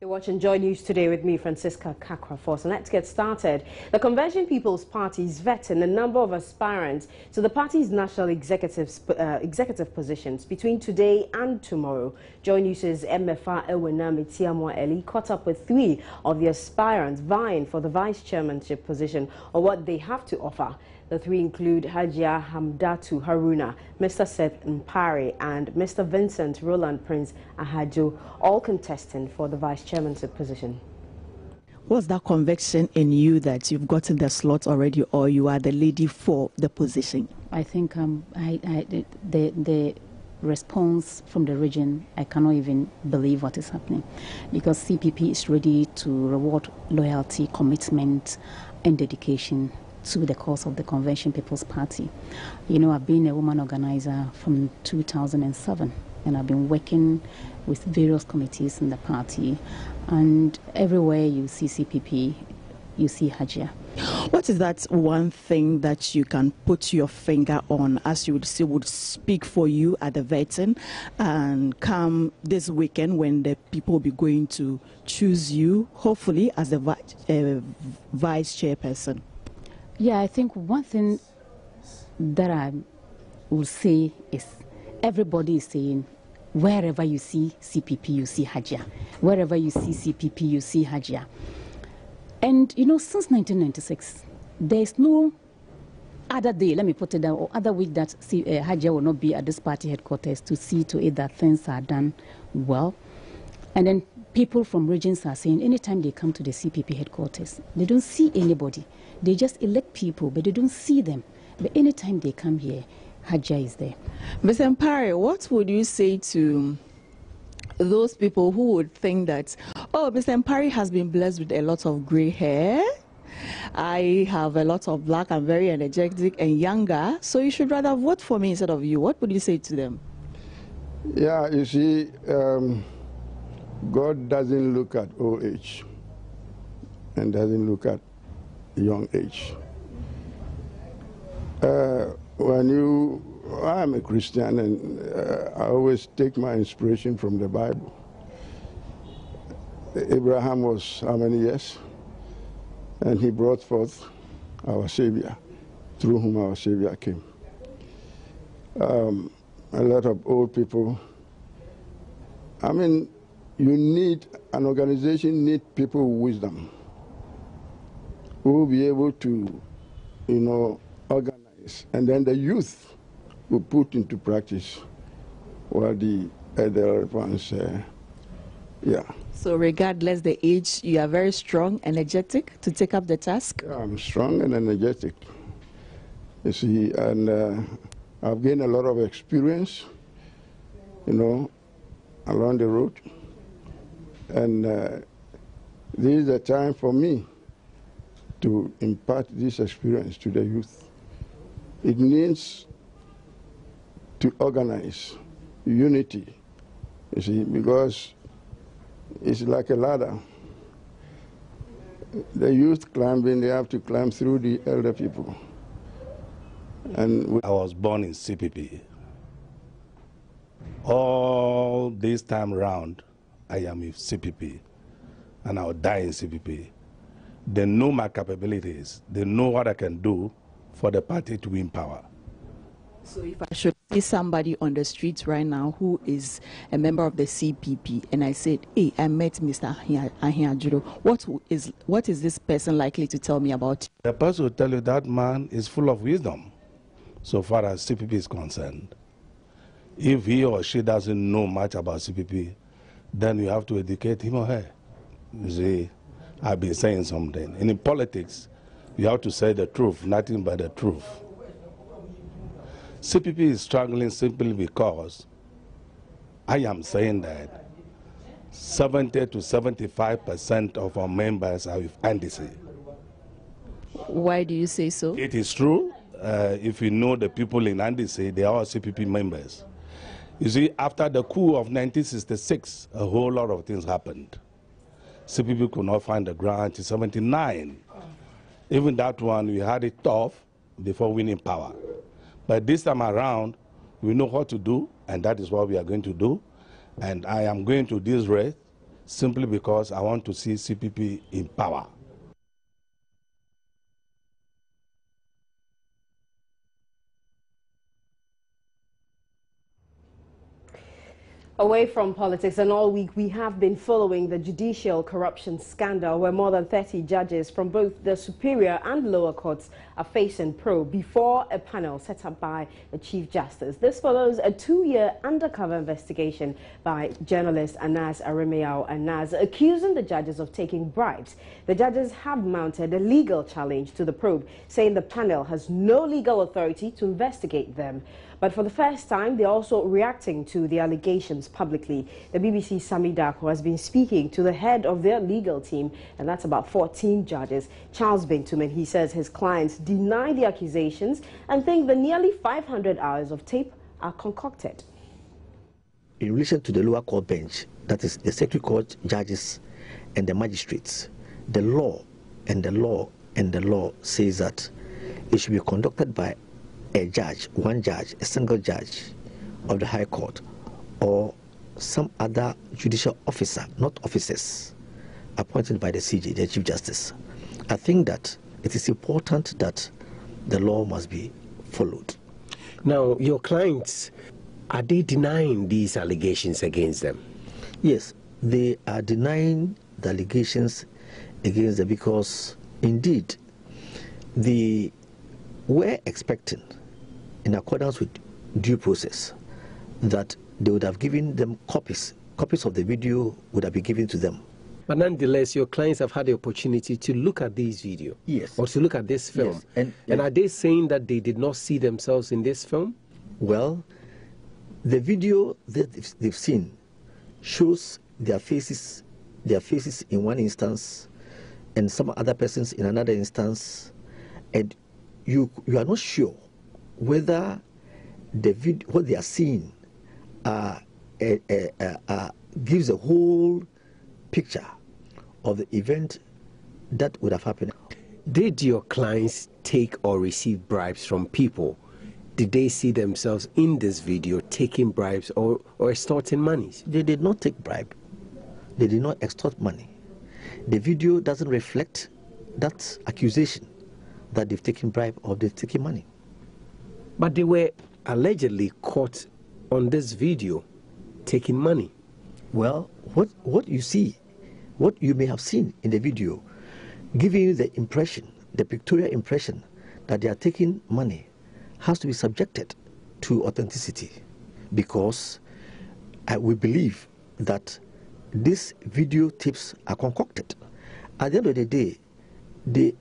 You're watching Joy News today with me, Francisca Kakrafos, and let's get started. The Convention People's Party is vetting a number of aspirants to the party's national executive positions between today and tomorrow. Joy News' Emefa Ewenami Tiamwa Eli caught up with 3 of the aspirants vying for the vice chairmanship position or what they have to offer. The 3 include Hajia Hamdatu Haruna, Mr. Seth Mpare, and Mr. Vincent Roland Prince Ahajo, all contesting for the vice chairmanship position. What's that conviction in you that you've gotten the slot already, or you are the lady for the position? I think the response from the region, I cannot even believe what is happening, because CPP is ready to reward loyalty, commitment, and dedication to the cause of the Convention People's Party. You know, I've been a woman organizer from 2007, and I've been working with various committees in the party, and everywhere you see CPP, you see Hajia. What is that one thing that you can put your finger on, as you would say, would speak for you at the vetting, and come this weekend when the people will be going to choose you, hopefully, as the vice chairperson? Yeah, I think one thing that I will say is everybody is saying wherever you see CPP, you see Hajia. Wherever you see CPP, you see Hajia. And, you know, since 1996, there is no other day, let me put it down, or other week that Hajia will not be at this party headquarters to see to it that things are done well. And then people from regions are saying anytime they come to the CPP headquarters, they don't see anybody. They just elect people, but they don't see them. But anytime they come here, Hajia is there. Mr. Mpare, what would you say to those people who would think that, oh, Mr. Mpare has been blessed with a lot of gray hair, I have a lot of black, I'm very energetic and younger, so you should rather vote for me instead of you? What would you say to them? Yeah, you see, God doesn't look at old age and doesn't look at young age. I'm a Christian, and I always take my inspiration from the Bible. Abraham was how many years? And he brought forth our Savior, through whom our Savior came. A lot of old people. I mean, you need, an organization needs people with wisdom who will be able to, you know, organize. And then the youth will put into practice what the elder ones, yeah. So regardless the age, you are very strong, energetic to take up the task? Yeah, I'm strong and energetic, you see, and I've gained a lot of experience, you know, along the road. And this is the time for me to impart this experience to the youth. It means to organize unity, you see, because it's like a ladder. The youth climbing, they have to climb through the elder people. And I was born in CPP. All this time around, I am in CPP, and I'll die in CPP. They know my capabilities. They know what I can do for the party to win power. So if I should see somebody on the street right now who is a member of the CPP, and I said, hey, I met Mr. Ahiajuro, what is this person likely to tell me about? The person will tell you that man is full of wisdom, so far as CPP is concerned. If he or she doesn't know much about CPP, then you have to educate him or her. You see, I've been saying something. And in politics, you have to say the truth, nothing but the truth. CPP is struggling simply because I am saying that 70 to 75% of our members are with NDC. Why do you say so? It is true. If you know the people in NDC, they are all CPP members. You see, after the coup of 1966, a whole lot of things happened. CPP could not find the grant in 79. Even that one, we had it tough before winning power. But this time around, we know what to do, and that is what we are going to do. And I am going to this race simply because I want to see CPP in power. Away from politics, and all week we have been following the judicial corruption scandal where more than 30 judges from both the superior and lower courts are facing probe before a panel set up by the Chief Justice. This follows a 2-year undercover investigation by journalist Anas Aremeyaw Anas accusing the judges of taking bribes. The judges have mounted a legal challenge to the probe, saying the panel has no legal authority to investigate them. But for the first time, they're also reacting to the allegations publicly. The BBC's Sami Darko has been speaking to the head of their legal team, and that's about 14 judges. Charles Bentuman, he says his clients deny the accusations and think the nearly 500 hours of tape are concocted. In relation to the lower court bench, that is the circuit court judges and the magistrates, the law says that it should be conducted by a judge, one judge, a single judge of the High Court, or some other judicial officer, not officers, appointed by the CJ, the Chief Justice. I think that it is important that the law must be followed. Now, your clients, are they denying these allegations against them? Yes, they are denying the allegations against them because, indeed, they were expecting, in accordance with due process, that they would have given them copies of the video would have been given to them. But nonetheless, your clients have had the opportunity to look at this video. Yes. Or to look at this film. Yes. And are they saying that they did not see themselves in this film? Well, the video that they've seen shows their faces in one instance and some other persons in another instance, and you are not sure whether the video, what they are seeing gives a whole picture of the event that would have happened. Did your clients take or receive bribes from people? Did they see themselves in this video taking bribes or extorting money? They did not take bribe. They did not extort money. The video doesn't reflect that accusation that they've taken bribe or they've taken money. But they were allegedly caught on this video taking money. Well, what you see, what you may have seen in the video, giving you the impression, the pictorial impression that they are taking money, has to be subjected to authenticity, because we believe that these video tapes are concocted. At the end of the day,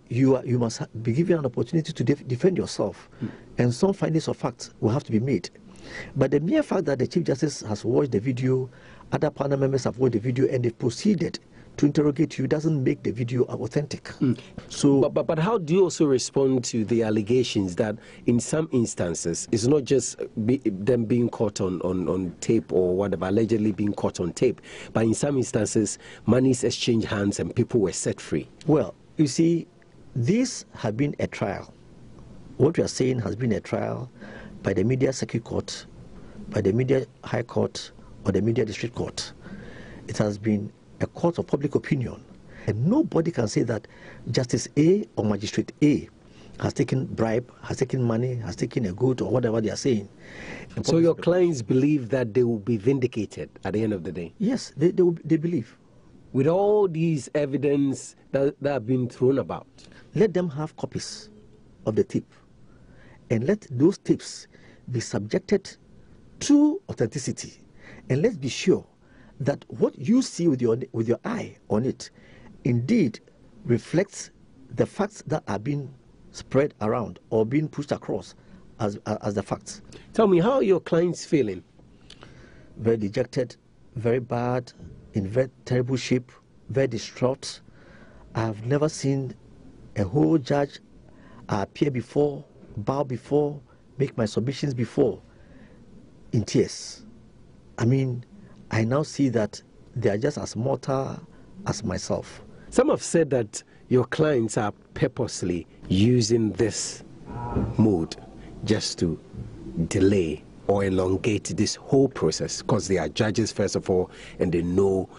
you must be given an opportunity to defend yourself, and some findings of fact will have to be made. But the mere fact that the Chief Justice has watched the video, other panel members have watched the video, and they've proceeded to interrogate you doesn't make the video authentic. So, but how do you also respond to the allegations that in some instances it's not just them being caught on tape or whatever, allegedly being caught on tape, but in some instances monies exchanged hands and people were set free? Well, you see, this has been a trial. What we are saying has been a trial by the Midday Circuit Court, by the Midday High Court, or the Midday District Court. It has been a court of public opinion, and nobody can say that Justice A or Magistrate A has taken bribe, has taken money, has taken a good, or whatever they are saying. So your clients believe that they will be vindicated at the end of the day? Yes, they believe. With all these evidence that have been thrown about? Let them have copies of the tape, and let those tapes be subjected to authenticity, and let's be sure that what you see with your eye on it indeed reflects the facts that are being spread around or being pushed across as the facts. Tell me, how are your clients feeling? Very dejected, very bad, in very terrible shape, very distraught. I have never seen a whole judge appear before, bow before, make my submissions before, in tears. I mean, I now see that they are just as mortal as myself. Some have said that your clients are purposely using this mode just to delay or elongate this whole process, because they are judges, first of all, and they know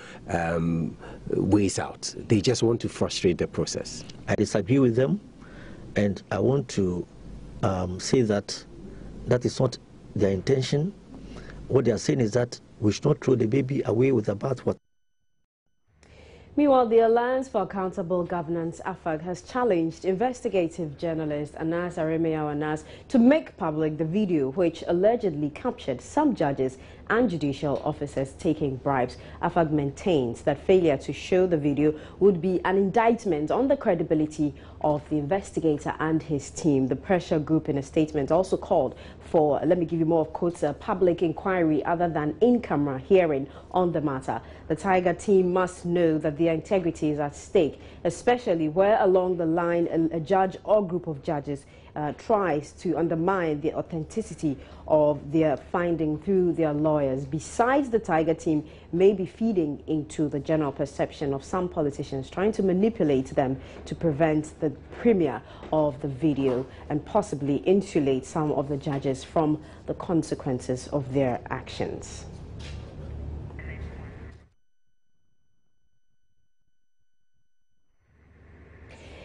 ways out. They just want to frustrate the process. I disagree with them, and I want to say that that is not their intention. What they are saying is that we should not throw the baby away with the bathwater. Meanwhile, the Alliance for Accountable Governance, AFAG, has challenged investigative journalist Anas Aremeyaw Anas to make public the video which allegedly captured some judges and judicial officers taking bribes. AFAG maintains that failure to show the video would be an indictment on the credibility of the investigator and his team. The pressure group in a statement also called for, let me give you more of quotes, a public inquiry other than in-camera hearing on the matter. The Tiger team must know that their integrity is at stake, especially where along the line a judge or group of judges tries to undermine the authenticity of their finding through their lawyers. Besides, the Tiger team may be feeding into the general perception of some politicians trying to manipulate them to prevent the premiere of the video and possibly insulate some of the judges from the consequences of their actions.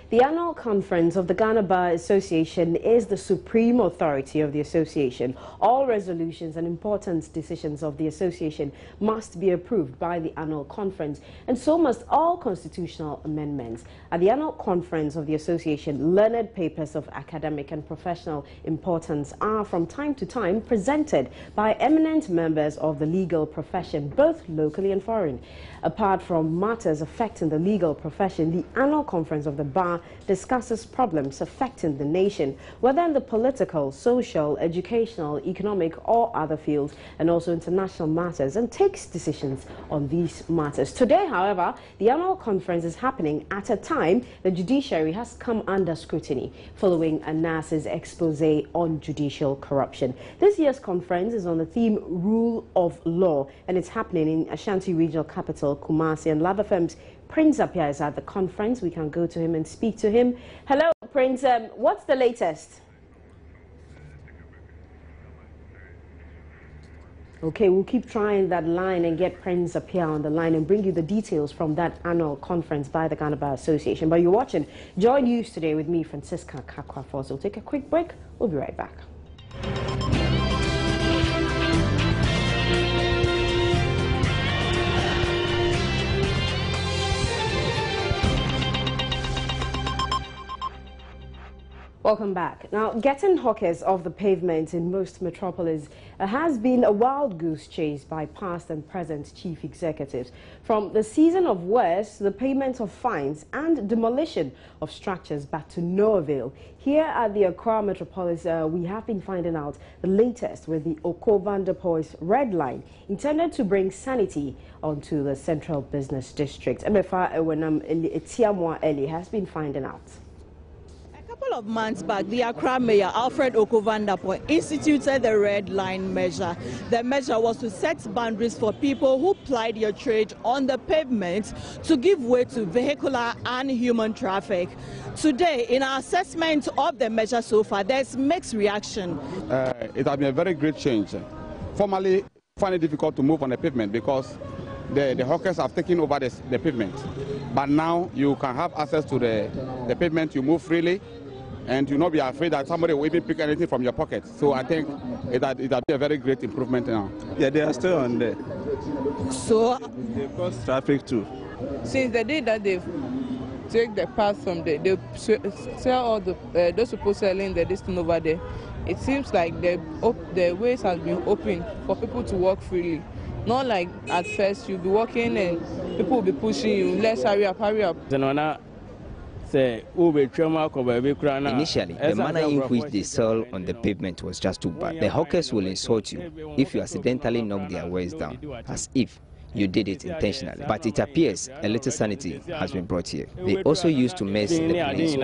The annual conference of the Ghana Bar Association is the supreme authority of the association. All resolutions and important decisions of the association must be approved by the annual conference, and so must all constitutional amendments. At the annual conference of the association, learned papers of academic and professional importance are from time to time presented by eminent members of the legal profession, both locally and foreign. Apart from matters affecting the legal profession, the annual conference of the bar discusses problems affecting the nation, whether in the political, social, educational, economic or other fields, and also international matters, and takes decisions on these matters. Today, however, the annual conference is happening at a time the judiciary has come under scrutiny following Anas's expose on judicial corruption. This year's conference is on the theme Rule of Law, and it's happening in Ashanti Regional Capital, Kumasi, and Lava Firm's Prince Apia is at the conference. We can go to him and speak to him. Hello, Prince. What's the latest? Okay, we'll keep trying that line and get Prince Apia on the line and bring you the details from that annual conference by the Ghana Bar Association. But you're watching Joy News today with me, Francisca Kakwa. So we'll take a quick break. We'll be right back. Welcome back. Now, getting hawkers off the pavement in most metropolis has been a wild goose chase by past and present chief executives. From the season of wares to the payment of fines and demolition of structures, but to no avail. Here at the Accra metropolis, we have been finding out the latest with the Oko van der Poy's red line, intended to bring sanity onto the central business district. MFA Ewenam Etiamwa Eli has been finding out. A couple of months back, the Accra Mayor, Alfred Oko van der Poy, instituted the red line measure. The measure was to set boundaries for people who plied their trade on the pavement to give way to vehicular and human traffic. Today, in our assessment of the measure so far, there's mixed reaction. It has been a very great change. Formerly, I find it difficult to move on the pavement because the hawkers have taken over the pavement. But now you can have access to the pavement, you move freely, and you not be afraid that somebody will even pick anything from your pocket. So I think it has been a very great improvement now. Yeah, they are still on there. So they cause traffic too. Since the day that they've take the path from there, they sell all the those people selling the distance over there. It seems like the ways has been open for people to walk freely. Not like at first you'll be walking and people will be pushing you. Let's hurry up, hurry up. Initially, the manner in which they sell on the pavement was just too bad. The hawkers will insult you if you accidentally knock their wares down, as if you did it intentionally. But it appears a little sanity has been brought here. They also used to mess the police.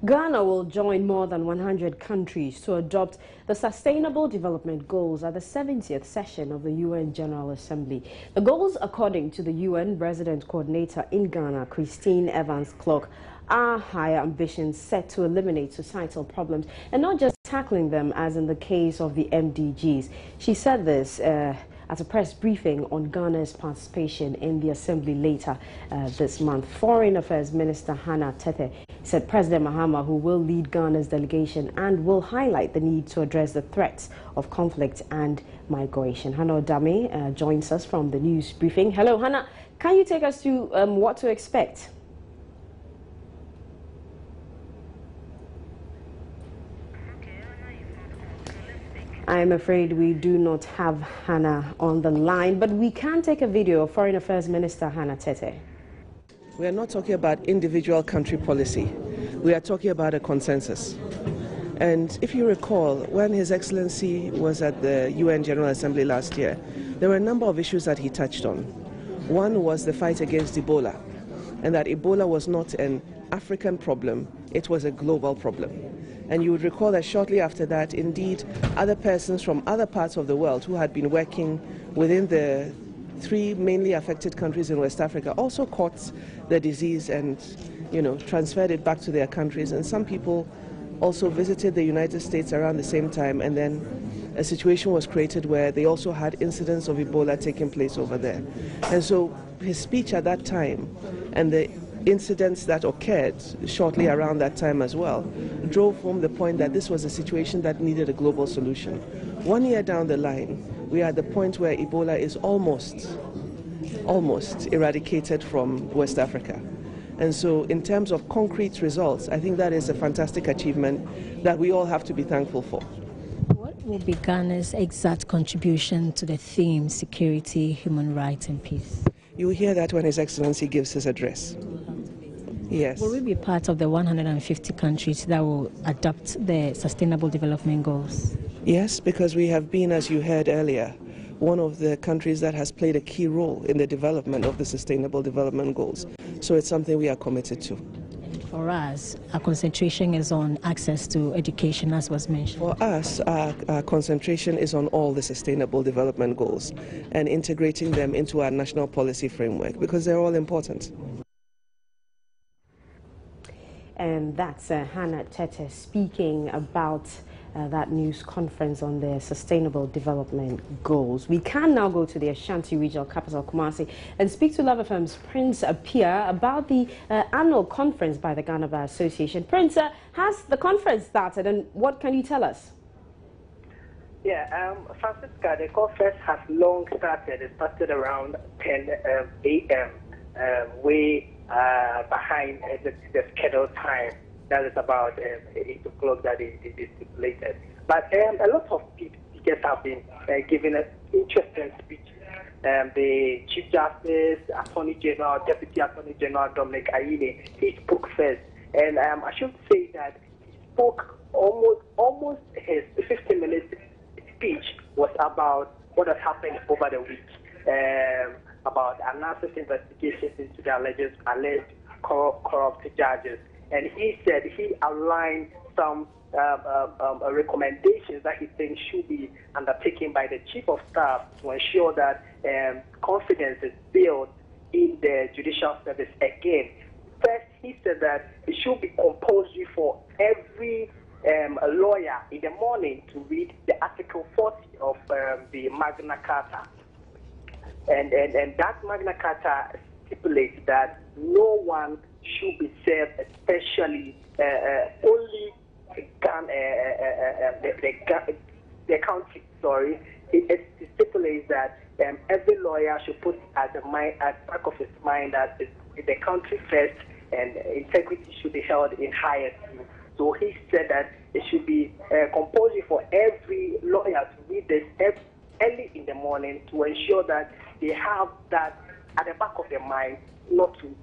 Ghana will join more than 100 countries to adopt the Sustainable Development Goals at the 70th session of the UN General Assembly. The goals, according to the UN Resident Coordinator in Ghana, Christine Evans-Clark, are higher ambitions set to eliminate societal problems and not just tackling them as in the case of the MDGs. She said this at a press briefing on Ghana's participation in the assembly later this month. Foreign Affairs Minister Hannah Tete said President Mahama, who will lead Ghana's delegation and will highlight the need to address the threats of conflict and migration. Hannah Odame joins us from the news briefing. Hello, Hannah. Can you take us to what to expect? I'm afraid we do not have Hannah on the line, but we can take a video of Foreign Affairs Minister Hannah Tete. We are not talking about individual country policy. We are talking about a consensus. And if you recall, when His Excellency was at the UN General Assembly last year, there were a number of issues that he touched on. One was the fight against Ebola, and that Ebola was not an African problem, it was a global problem. And you would recall that shortly after that, indeed, other persons from other parts of the world who had been working within the 3 mainly affected countries in West Africa also caught the disease and, transferred it back to their countries. And some people also visited the United States around the same time, and then a situation was created where they also had incidents of Ebola taking place over there. And so his speech at that time and the incidents that occurred shortly around that time as well drove home the point that this was a situation that needed a global solution. 1 year down the line, we are at the point where Ebola is almost eradicated from West Africa. And so in terms of concrete results, I think that is a fantastic achievement that we all have to be thankful for. What will be Ghana's exact contribution to the theme security, human rights and peace? You will hear that when His Excellency gives his address. Yes. Will we be part of the 150 countries that will adopt the Sustainable Development Goals? Yes, because we have been, as you heard earlier, one of the countries that has played a key role in the development of the Sustainable Development Goals. So it's something we are committed to. For us, our concentration is on access to education, as was mentioned. For us, our concentration is on all the Sustainable Development Goals and integrating them into our national policy framework because they're all important. And that's Hannah Tete speaking about that news conference on the Sustainable Development Goals. We can now go to the Ashanti Regional Capital, Kumasi, and speak to Love FM's Prince Appiah about the annual conference by the Ghana Bar Association. Prince, has the conference started, and what can you tell us? Yeah, Francisca, the conference has long started. It started around 10 a.m. Way behind the scheduled time. That is about 8 o'clock that is stipulated. But a lot of speakers have been giving an interesting speech. The Chief Justice, Attorney General, Deputy Attorney General Dominic Ayine, he spoke first. And I should say that he spoke almost his 15-minute speech was about what has happened over the week, about analysis investigations into the alleged corrupt judges. And he said he outlined some recommendations that he thinks should be undertaken by the Chief of Staff to ensure that confidence is built in the judicial service again. First, he said that it should be compulsory for every lawyer in the morning to read the Article 40 of the Magna Carta. And that Magna Carta stipulates that no one should be served, especially only the county. Sorry, it stipulates that every lawyer should put at the back of his mind that the country first, and integrity should be held in high esteem. So he said that it should be compulsory for every lawyer to read this early in the morning to ensure that they have that at the back of their mind, not to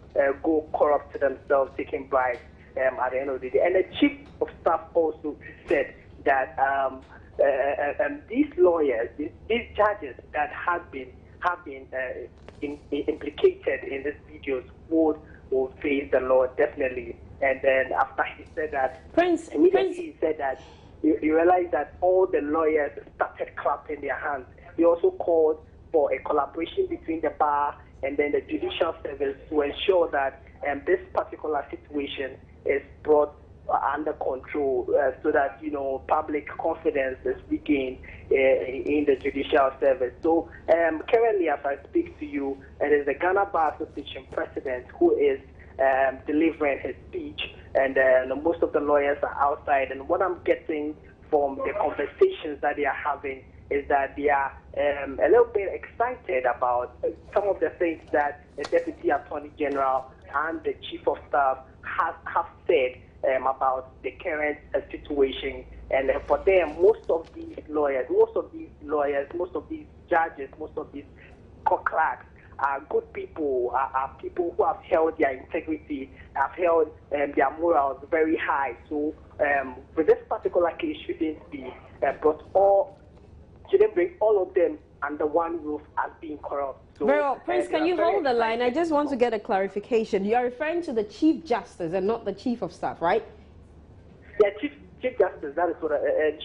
go corrupt to themselves, taking bribes at the end of the day. And the Chief of Staff also said that these lawyers, these judges that have been implicated in these videos will face the law definitely. And then after he said that, he said that you realize that all the lawyers started clapping their hands. He also called for a collaboration between the bar and then the judicial service to ensure that this particular situation is brought under control so that, you know, public confidence is regained in the judicial service. So currently, as I speak to you, it is the Ghana Bar Association president who is delivering his speech, and most of the lawyers are outside. And what I'm getting from the conversations that they are having is that they are a little bit excited about some of the things that the Deputy Attorney General and the Chief of Staff have said about the current situation. And for them, most of these judges, most of these clerks are good people, are people who have held their integrity, have held their morals very high. So with this particular case, shouldn't bring all of them under one roof as being corrupt. So, very well. Prince, can you hold the line? I just want to get a clarification. You are referring to the Chief Justice and not the Chief of Staff, right? Yeah, Chief Justice, that is what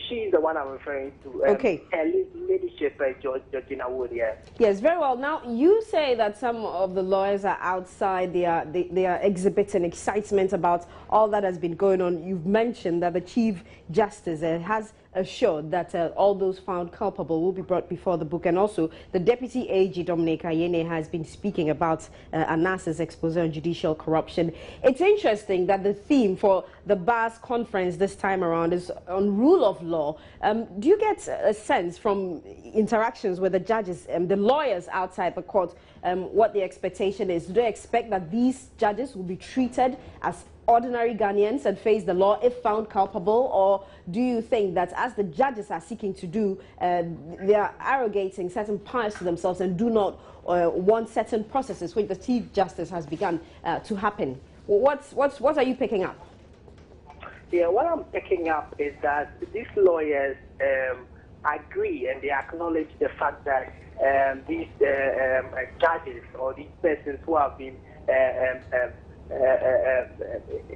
she's the one I'm referring to. Okay. Her ladyship, Georgina Wood, yeah. Yes, very well. Now, you say that some of the lawyers are outside. They are exhibiting excitement about all that has been going on. You've mentioned that the Chief Justice has assured that all those found culpable will be brought before the book, and also the Deputy AG Dominic Ayene has been speaking about ANAS's expose on judicial corruption. It's interesting that the theme for the bar's conference this time around is on rule of law. Do you get a sense from interactions with the judges and the lawyers outside the court what the expectation is? Do they expect that these judges will be treated as ordinary Ghanaians and face the law if found culpable, or do you think that, as the judges are seeking to do, they are arrogating certain powers to themselves and do not want certain processes which the Chief Justice has begun to happen? What are you picking up? Yeah, what I'm picking up is that these lawyers agree and they acknowledge the fact that these judges or these persons who have been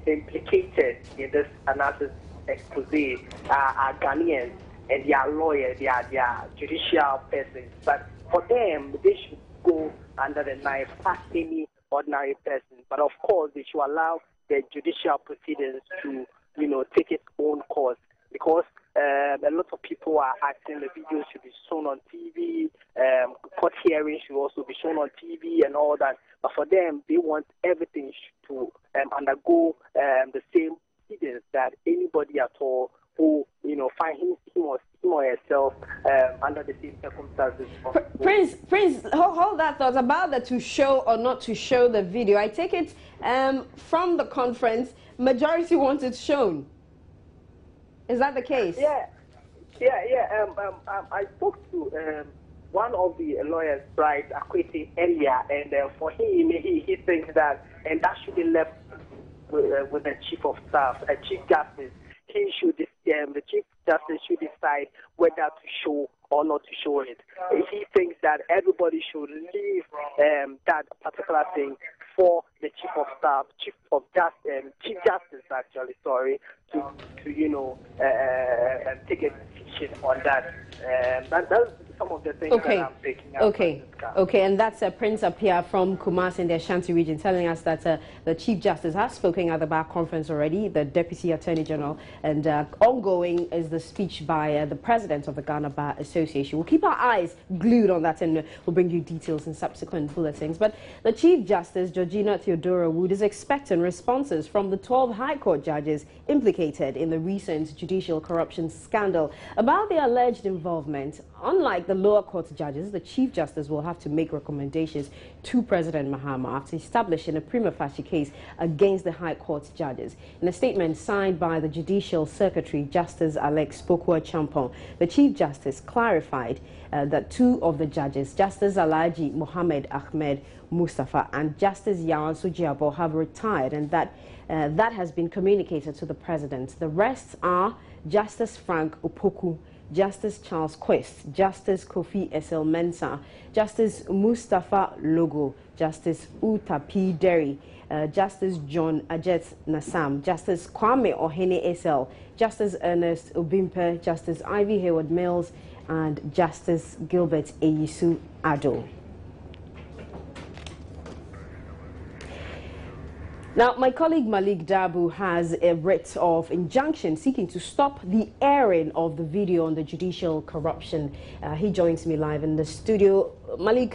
implicated in this analysis expose are Ghanaians, and they are lawyers, they are judicial persons. But for them, they should go under the knife as any ordinary person. But of course, they should allow the judicial proceedings to, you know, take its own course, because a lot of people are asking the videos should be shown on TV, court hearings should also be shown on TV and all that. But for them, they want everything to undergo the same proceedings that anybody at all who, you know, find him or herself under the same circumstances. Prince, hold that thought about the to show or not to show the video. I take it from the conference, majority want it shown. Is that the case? Yeah. I spoke to one of the lawyers, Bryce Akwete, earlier, and for him, he thinks that, and that should be left with the Chief of Staff, Chief Justice. The Chief Justice should decide whether to show or not to show it. He thinks that everybody should leave that particular thing for the Chief of Staff, Chief Justice, actually, sorry, to you know, take a decision on that. That's some of the things that I'm picking up. Okay, and that's Prince Appiah from Kumasi in the Ashanti region telling us that the Chief Justice has spoken at the bar conference already, the Deputy Attorney General, and ongoing is the speech by the President of the Ghana Bar Association. We'll keep our eyes glued on that, and we'll bring you details in subsequent bulletins. But the Chief Justice, Georgina Theodora Wood, is expecting responses from the 12 High Court judges implicated in the recent judicial corruption scandal about their alleged involvement. Unlike the lower court judges, the Chief Justice will have to make recommendations to President Mahama after establishing a prima facie case against the High Court judges. In a statement signed by the Judicial Secretary, Justice Alex Pokua Champon, the Chief Justice clarified that two of the judges, Justice Alhaji Mohammed Ahmed Mustafa and Justice Yawan Sujiabo, have retired, and that has been communicated to the President. The rest are Justice Frank Opoku, Justice Charles Quest, Justice Kofi Esel Mensah, Justice Mustafa Logo, Justice Uta P. Derry, Justice John Ajet Nassam, Justice Kwame Ohene Esel, Justice Ernest Obimpe, Justice Ivy Hayward Mills, and Justice Gilbert Eyisu Now, my colleague Malik Dabu has a writ of injunction seeking to stop the airing of the video on the judicial corruption. He joins me live in the studio. Malik,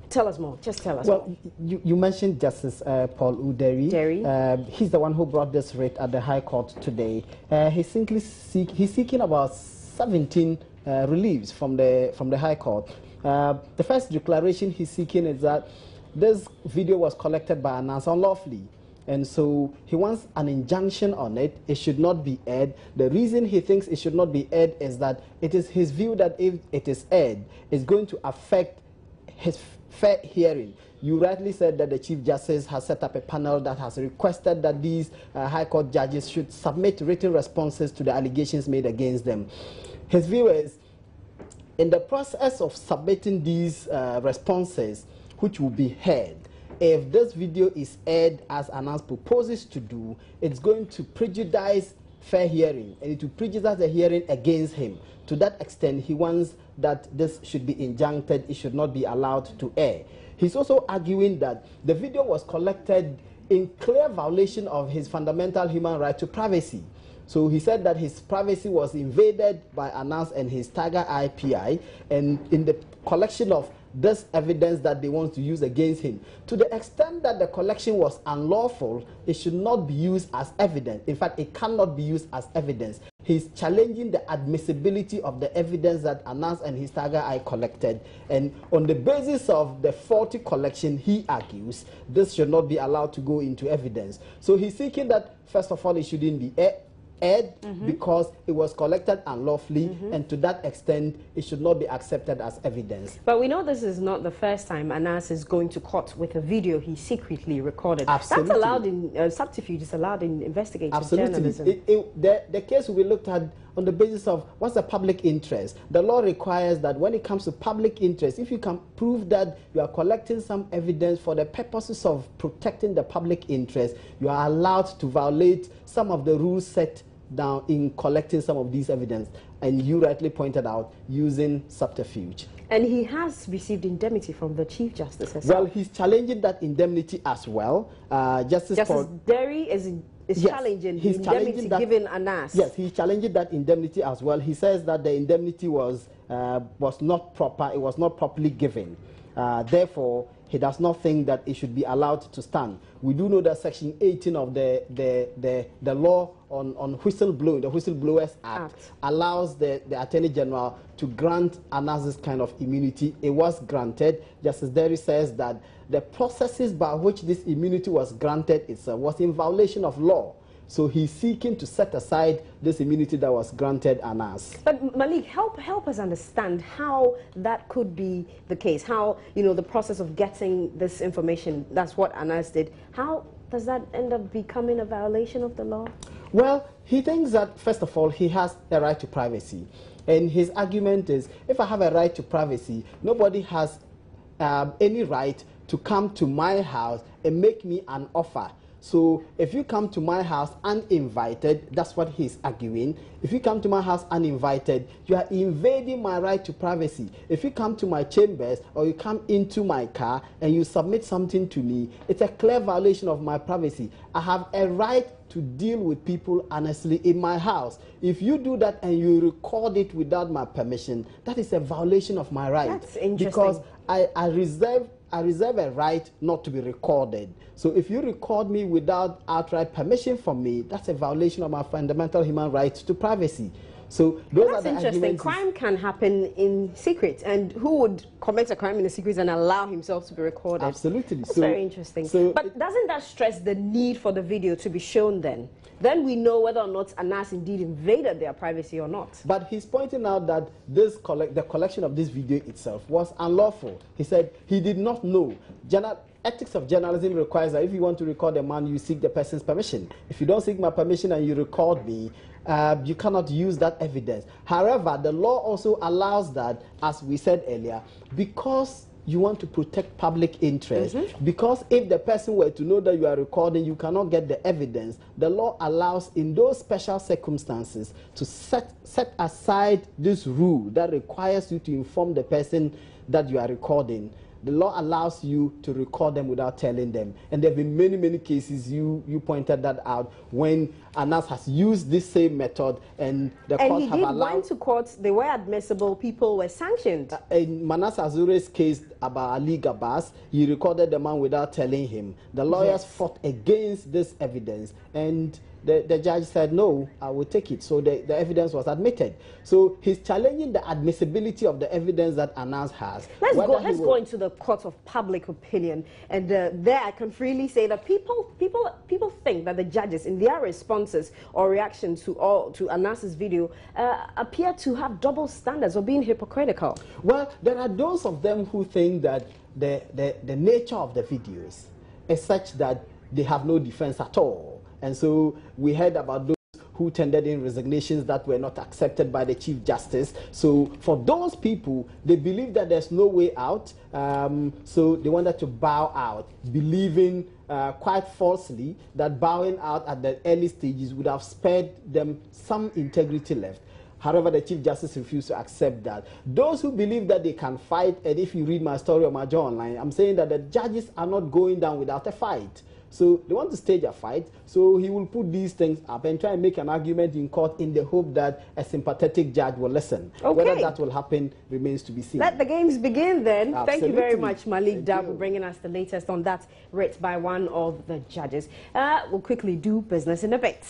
tell us more. Just tell us more. Well, you mentioned Justice Paul Uderi. He's the one who brought this writ at the High Court today. He's seeking about 17 reliefs from the High Court. The first declaration he's seeking is that this video was collected by Anas unlawfully, and so he wants an injunction on it. It should not be aired. The reason he thinks it should not be aired is that it is his view that if it is aired, it's going to affect his fair hearing. You rightly said that the Chief Justice has set up a panel that has requested that these High Court judges should submit written responses to the allegations made against them. His view is, in the process of submitting these responses, which will be heard, if this video is aired as Anas proposes to do, it's going to prejudice fair hearing, and it will prejudice the hearing against him. To that extent, he wants that this should be injuncted, it should not be allowed to air. He's also arguing that the video was collected in clear violation of his fundamental human right to privacy. So he said that his privacy was invaded by Anas and his Tiger IPI, and in the collection of this evidence that they want to use against him. To the extent that the collection was unlawful, it should not be used as evidence. In fact, it cannot be used as evidence. He's challenging the admissibility of the evidence that Anas and his Tiger Eye collected. And on the basis of the faulty collection, he argues this should not be allowed to go into evidence. So he's seeking that, first of all, it shouldn't be aired because it was collected unlawfully, and to that extent it should not be accepted as evidence. But we know this is not the first time Anas is going to court with a video he secretly recorded. Absolutely. That's allowed in subterfuge is allowed in investigative journalism. The case will be looked at on the basis of what's the public interest. The law requires that when it comes to public interest, if you can prove that you are collecting some evidence for the purposes of protecting the public interest, you are allowed to violate some of the rules set down in collecting some of these evidence, and you rightly pointed out, using subterfuge. And he has received indemnity from the Chief Justice as well. He's challenging that indemnity as well. Justice Derry is challenging the indemnity given Anas. Yes, he's challenging that indemnity as well. He says that the indemnity was not proper, it was not properly given. Therefore, he does not think that it should be allowed to stand. We do know that Section 18 of the law on whistleblowing, the Whistleblowers Act, allows the Attorney General to grant Anas this kind of immunity. It was granted. Justice Derry says that the processes by which this immunity was granted was in violation of law. So he's seeking to set aside this immunity that was granted Anas. But Malik, help us understand how that could be the case. How, the process of getting this information, that's what Anas did. How does that end up becoming a violation of the law? Well, he thinks that, first of all, he has a right to privacy. And his argument is, if I have a right to privacy, nobody has any right to come to my house and make me an offer. So if you come to my house uninvited, that's what he's arguing. If you come to my house uninvited, you are invading my right to privacy. If you come to my chambers or you come into my car and you submit something to me, it's a clear violation of my privacy. I have a right to deal with people honestly in my house. If you do that and you record it without my permission, that is a violation of my right. That's interesting. Because I reserve a right not to be recorded. So if you record me without outright permission from me, that's a violation of my fundamental human right to privacy. So those are the interesting. Crime can happen in secret, and who would commit a crime in a secret and allow himself to be recorded? Absolutely. That's very interesting. But doesn't that stress the need for the video to be shown then? Then we know whether or not Anas indeed invaded their privacy or not. But he's pointing out that the collection of this video itself was unlawful. He said he did not know. Ethics of journalism requires that if you want to record a man, you seek the person's permission. If you don't seek my permission and you record me, you cannot use that evidence. However, the law also allows that, as we said earlier, because you want to protect public interest, because if the person were to know that you are recording, you cannot get the evidence. The law allows, in those special circumstances, to set aside this rule that requires you to inform the person that you are recording. The law allows you to record them without telling them. And there have been many, many cases, you pointed that out, when Anas has used this same method and the courts have allowed... And he went to court, they were admissible, people were sanctioned. In Manas Azure's case about Ali Gabas, he recorded the man without telling him. The lawyers fought against this evidence, and the judge said, no, I will take it. So the evidence was admitted. So he's challenging the admissibility of the evidence that Anas has. Let's go into the court of public opinion. And there I can freely say that people think that the judges, in their responses or reactions to Anas's video, appear to have double standards or being hypocritical. Well, there are those of them who think that the nature of the videos is such that they have no defense at all. And so we heard about those who tendered in resignations that were not accepted by the Chief Justice. So for those people, they believe that there's no way out. So they wanted to bow out, believing quite falsely that bowing out at the early stages would have spared them some integrity left. However, the Chief Justice refused to accept that. Those who believe that they can fight, and if you read my story on my Joe Online, I'm saying that the judges are not going down without a fight. So they want to stage a fight, so he will put these things up and try and make an argument in court in the hope that a sympathetic judge will listen. Okay. Whether that will happen remains to be seen. Let the games begin then. Absolutely. Thank you very much, Malik Dab, for bringing us the latest on that writ by one of the judges. We'll quickly do business in a bit.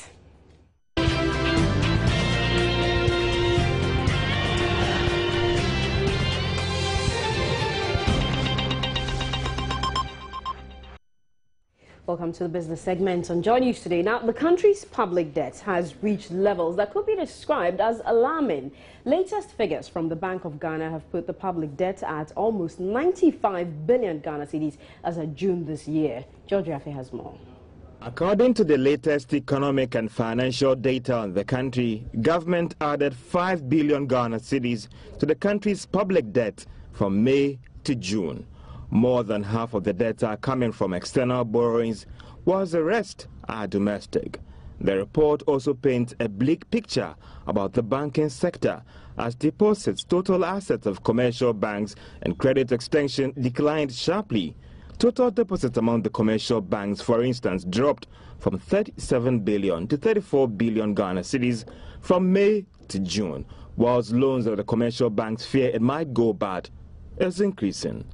Welcome to the business segment on Joy News today. Now, the country's public debt has reached levels that could be described as alarming. Latest figures from the Bank of Ghana have put the public debt at almost 95 billion Ghana cedis as of June this year. George Rafe has more. According to the latest economic and financial data on the country, government added 5 billion Ghana cedis to the country's public debt from May to June. More than half of the debt are coming from external borrowings, whilst the rest are domestic. The report also paints a bleak picture about the banking sector, as deposits, total assets of commercial banks and credit extension declined sharply. Total deposits among the commercial banks, for instance, dropped from 37 billion to 34 billion Ghana cedis from May to June, whilst loans of the commercial banks fear it might go bad is increasing.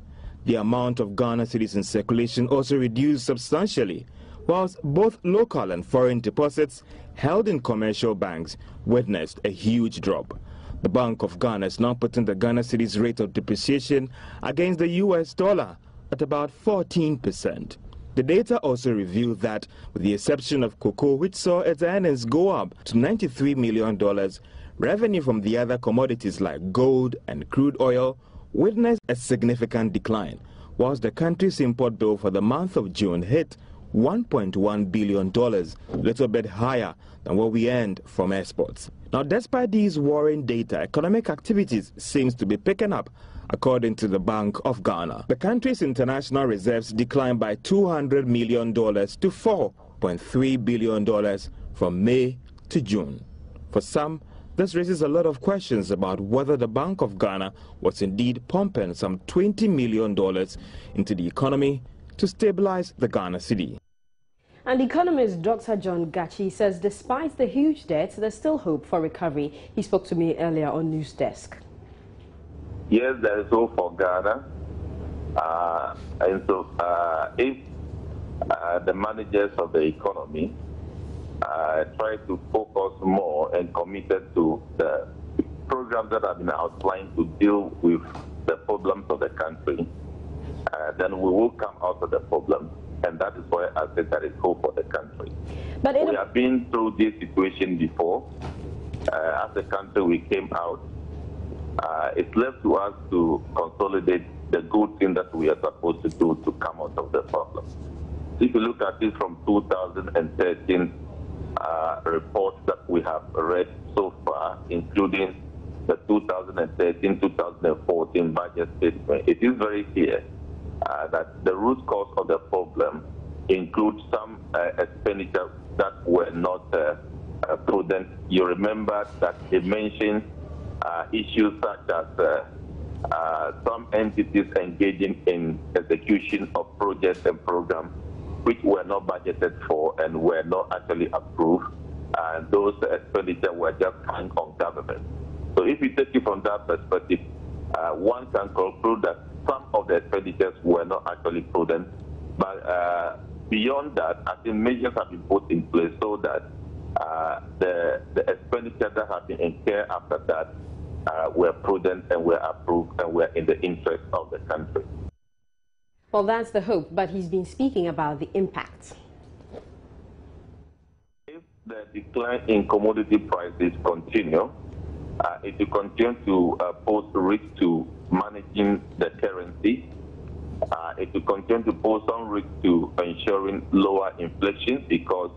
The amount of Ghana cedis in circulation also reduced substantially, whilst both local and foreign deposits held in commercial banks witnessed a huge drop. The Bank of Ghana is now putting the Ghana cedi's rate of depreciation against the US dollar at about 14%. The data also revealed that, with the exception of cocoa, which saw its earnings go up to $93 million, revenue from the other commodities like gold and crude oil witnessed a significant decline, whilst the country's import bill for the month of June hit $1.1 billion, a little bit higher than what we earned from exports. Now, despite these worrying data, economic activities seems to be picking up, according to the Bank of Ghana. The country's international reserves declined by $200 million to $4.3 billion from May to June. For some, this raises a lot of questions about whether the Bank of Ghana was indeed pumping some $20 million into the economy to stabilize the Ghana cedi. And economist Dr. John Gachi says despite the huge debt, there's still hope for recovery. He spoke to me earlier on News Desk. Yes, there is hope for Ghana. And so if the managers of the economy try to focus more and committed to the programs that have been outlined to deal with the problems of the country, then we will come out of the problem. And that is why I said there is hope for the country. But we have been through this situation before. As a country, we came out. It's left to us to consolidate the good thing that we are supposed to do to come out of the problem. If you look at it from 2013 reports that we have read so far, including the 2013-2014 budget statement, it is very clear that the root cause of the problem includes some expenditure that were not prudent. You remember that it mentioned issues such as some entities engaging in execution of projects and programs which were not budgeted for and were not actually approved. And those expenditures were just hung on government. So if you take it from that perspective, one can conclude that some of the expenditures were not actually prudent. But beyond that, I think measures have been put in place so that the expenditures that have been incurred after that were prudent and were approved and were in the interest of the country. Well, that's the hope, but he's been speaking about the impact. If the decline in commodity prices continue, it will continue to pose risk to managing the currency. It will continue to pose some risk to ensuring lower inflation because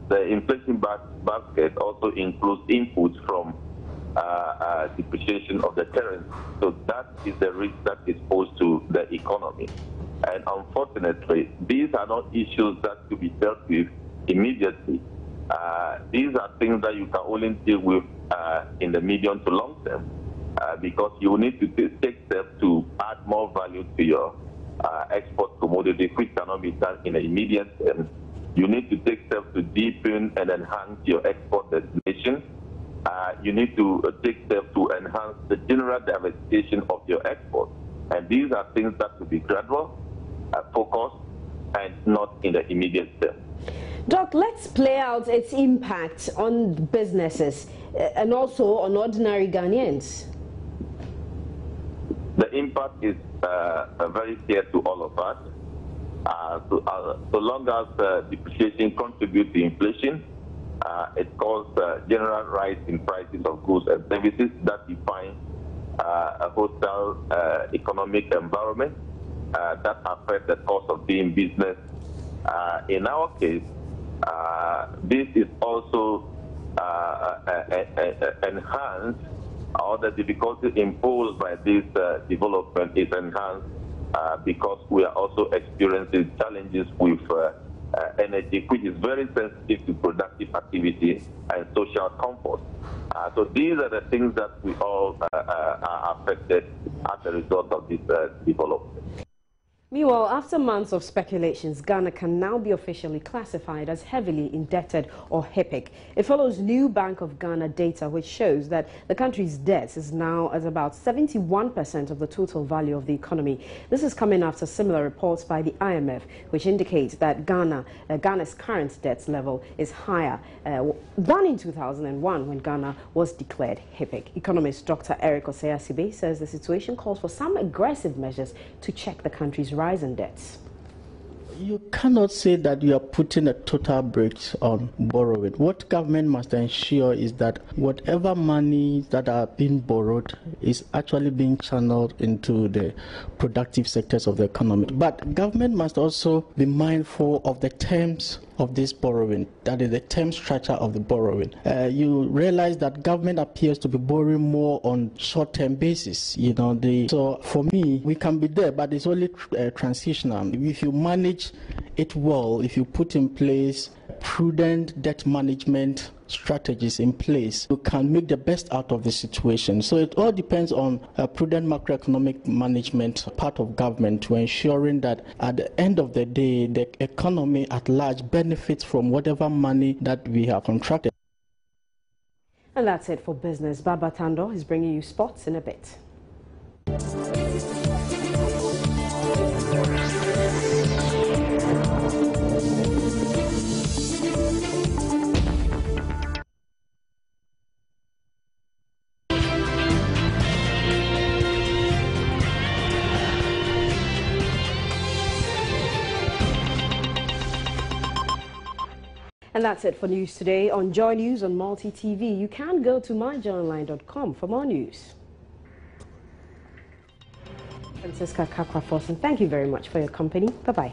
the inflation basket also includes inputs from depreciation of the currency. So that is the risk that is posed to the economy. And unfortunately, these are not issues that to be dealt with immediately. These are things that you can only deal with in the medium to long term because you need to take steps to add more value to your export commodity, which cannot be done in the immediate term. You need to take steps to deepen and enhance your export destination. You need to take steps to enhance the general diversification of your export. And these are things that will be gradual, focused, and not in the immediate term. Doc, let's play out its impact on businesses and also on ordinary Ghanaians. The impact is very clear to all of us. So long as depreciation contributes to inflation, it causes general rise in prices of goods and services that define a hostile economic environment that affects the cost of doing business. In our case, this is also enhanced, or the difficulty imposed by this development is enhanced because we are also experiencing challenges with energy, which is very sensitive to productive activity and social comfort. So these are the things that we all are affected as a result of this development. Meanwhile, after months of speculations, Ghana can now be officially classified as heavily indebted or HIPIC. It follows new Bank of Ghana data which shows that the country's debt is now at about 71% of the total value of the economy. This is coming after similar reports by the IMF, which indicates that Ghana's current debt level is higher than in 2001 when Ghana was declared HIPIC. Economist Dr. Eric Osei-Asibe says the situation calls for some aggressive measures to check the country's rise in debts. You cannot say that you are putting a total brakes on borrowing. What government must ensure is that whatever money that are being borrowed is actually being channeled into the productive sectors of the economy. But government must also be mindful of the terms of this borrowing, that is the term structure of the borrowing. You realize that government appears to be borrowing more on short-term basis. So for me, we can be there, but it's only transitional. If you manage it well, if you put in place prudent debt management strategies in place, you can make the best out of the situation. So it all depends on a prudent macroeconomic management part of government to ensuring that at the end of the day, the economy at large benefits from whatever money that we have contracted. And that's it for business. Baba Tando is bringing you sports in a bit. And that's it for news today on Joy News on Multi TV. You can go to myjoyonline.com for more news. Francisca Kakwa Forson, thank you very much for your company. Bye-bye.